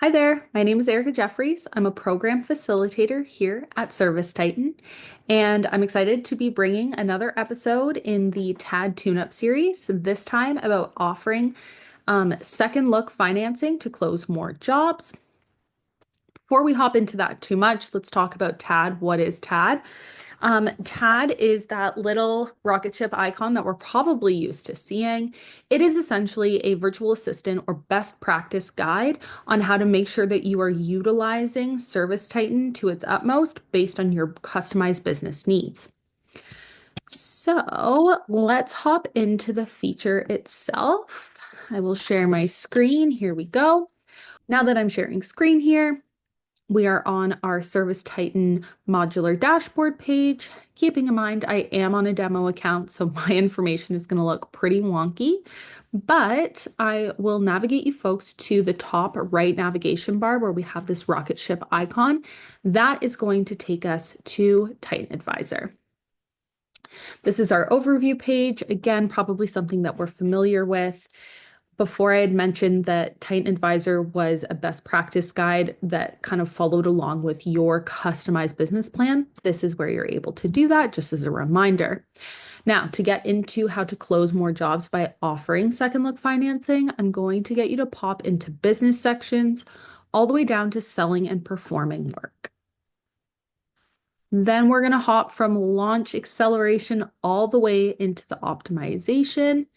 Hi there, my name is Erica Jeffries. I'm a program facilitator here at ServiceTitan, and I'm excited to be bringing another episode in the TAD Tune-Up series, this time about offering second look financing to close more jobs. Before we hop into that too much, let's talk about TAD. What is TAD? TAD is that little rocket ship icon that we're probably used to seeing. It is essentially a virtual assistant or best practice guide on how to make sure that you are utilizing ServiceTitan to its utmost based on your customized business needs. So let's hop into the feature itself. I will share my screen. Here we go. Now that I'm sharing screen here, we are on our ServiceTitan modular dashboard page. Keeping in mind, I am on a demo account, so my information is going to look pretty wonky, but I will navigate you folks to the top right navigation bar where we have this rocket ship icon. That is going to take us to TitanAdvisor. This is our overview page. Again, probably something that we're familiar with. Before I had mentioned that TitanAdvisor was a best practice guide that kind of followed along with your customized business plan. This is where you're able to do that, just as a reminder. Now, to get into how to close more jobs by offering second look financing, I'm going to get you to pop into business sections all the way down to selling and performing work. Then we're going to hop from launch acceleration all the way into the optimization.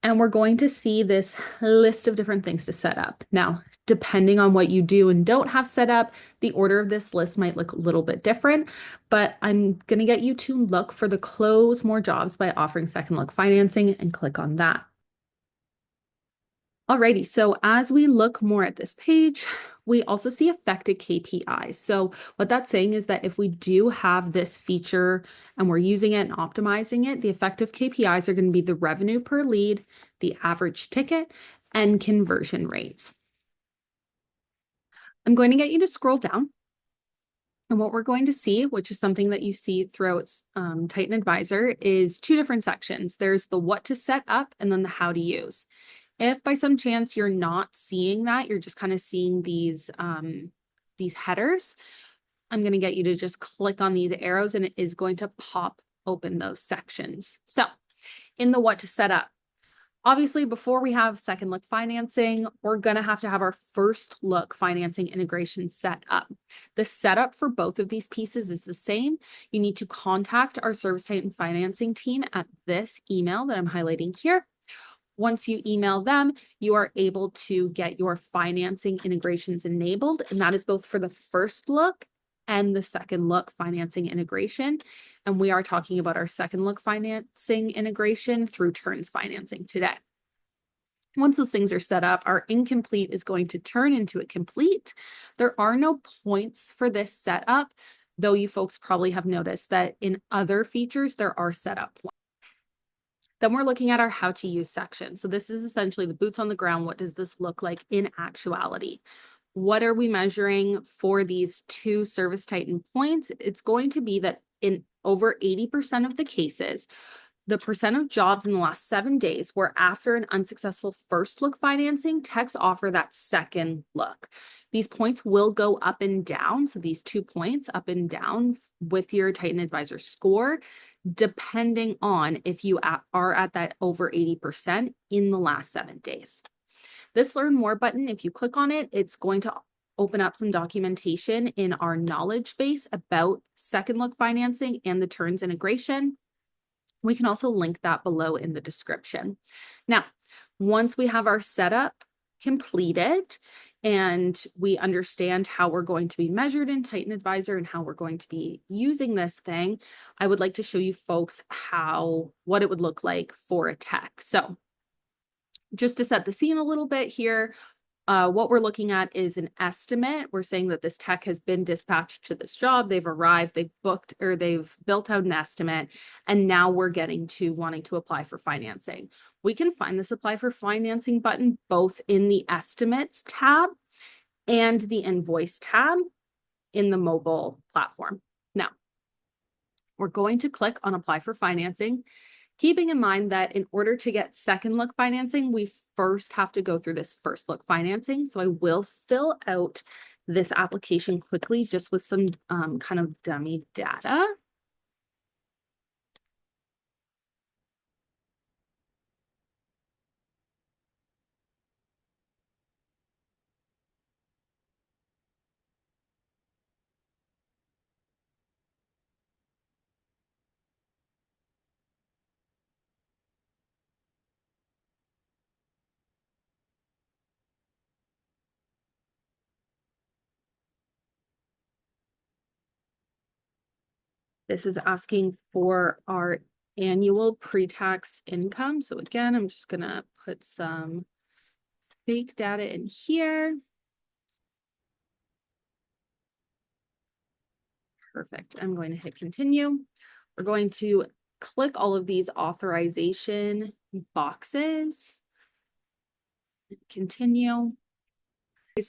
And we're going to see this list of different things to set up. Now, depending on what you do and don't have set up, the order of this list might look a little bit different, but I'm going to get you to look for the close more jobs by offering second look financing and click on that. Alrighty, so as we look more at this page, we also see affected KPIs. So what that's saying is that if we do have this feature and we're using it and optimizing it, the effective KPIs are going to be the revenue per lead, the average ticket, and conversion rates. I'm going to get you to scroll down. And what we're going to see, which is something that you see throughout TitanAdvisor, is two different sections. There's the what to set up and then the how to use. If by some chance you're not seeing that, you're just kind of seeing these headers, I'm going to get you to just click on these arrows and it is going to pop open those sections. So in the what to set up, obviously before we have second look financing, we're going to have our first look financing integration set up. The setup for both of these pieces is the same. You need to contact our ServiceTitan financing team at this email that I'm highlighting here. Once you email them, you are able to get your financing integrations enabled, and that is both for the first look and the second look financing integration. And we are talking about our second look financing integration through Turns Financing today. Once those things are set up, our incomplete is going to turn into a complete. There are no points for this setup, though you folks probably have noticed that in other features, there are setup points. Then we're looking at our how to use section. So this is essentially the boots on the ground. What does this look like in actuality? What are we measuring for these two ServiceTitan points? It's going to be that in over 80% of the cases, the percent of jobs in the last 7 days where after an unsuccessful first look financing, techs offer that second look. These points will go up and down. So these 2 points up and down with your TitanAdvisor score, depending on if you are at that over 80% in the last 7 days. This Learn More button, if you click on it, it's going to open up some documentation in our knowledge base about second look financing and the Turns integration. We can also link that below in the description. Now, once we have our setup completed and we understand how we're going to be measured in TitanAdvisor and how we're going to be using this thing, I would like to show you folks what it would look like for a tech. So just to set the scene a little bit here, what we're looking at is an estimate. We're saying that this tech has been dispatched to this job. They've arrived, they've booked, or they've built out an estimate. And now we're getting to wanting to apply for financing. We can find this apply for financing button both in the estimates tab and the invoice tab in the mobile platform. Now, we're going to click on apply for financing. Keeping in mind that in order to get second look financing, we first have to go through this first look financing. So I will fill out this application quickly just with some kind of dummy data. This is asking for our annual pre-tax income. So again, I'm just gonna put some fake data in here. Perfect. I'm going to hit continue. We're going to click all of these authorization boxes. Continue.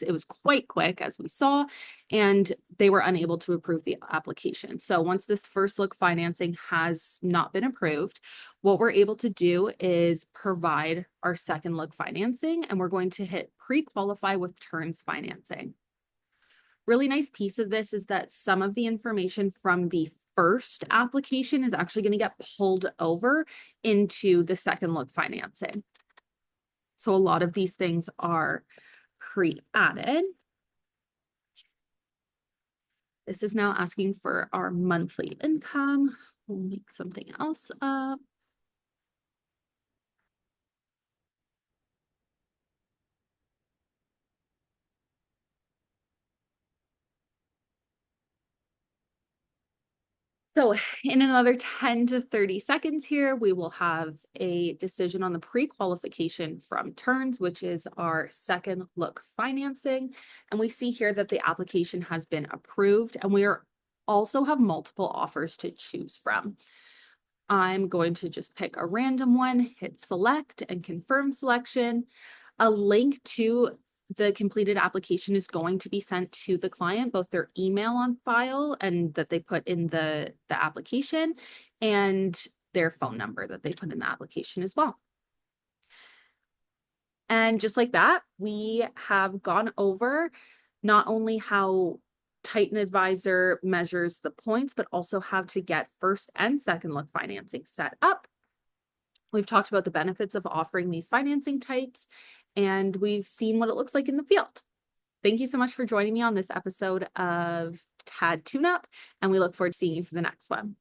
It was quite quick, as we saw, and they were unable to approve the application. So once this first look financing has not been approved, what we're able to do is provide our second look financing, and we're going to hit pre-qualify with terms financing. Really nice piece of this is that some of the information from the first application is actually going to get pulled over into the second look financing. So a lot of these things are pre-added. This is now asking for our monthly income. We'll make something else up. So in another 10 to 30 seconds here, we will have a decision on the pre-qualification from Turns, which is our second look financing. And we see here that the application has been approved, and we also have multiple offers to choose from. I'm going to just pick a random one, hit select and confirm selection. A link to the completed application is going to be sent to the client, both their email on file and that they put in the application, and their phone number that they put in the application as well. And just like that, we have gone over not only how TitanAdvisor measures the points, but also how to get first and second look financing set up. We've talked about the benefits of offering these financing types, and we've seen what it looks like in the field. Thank you so much for joining me on this episode of TAD Tune-Up, and we look forward to seeing you for the next one.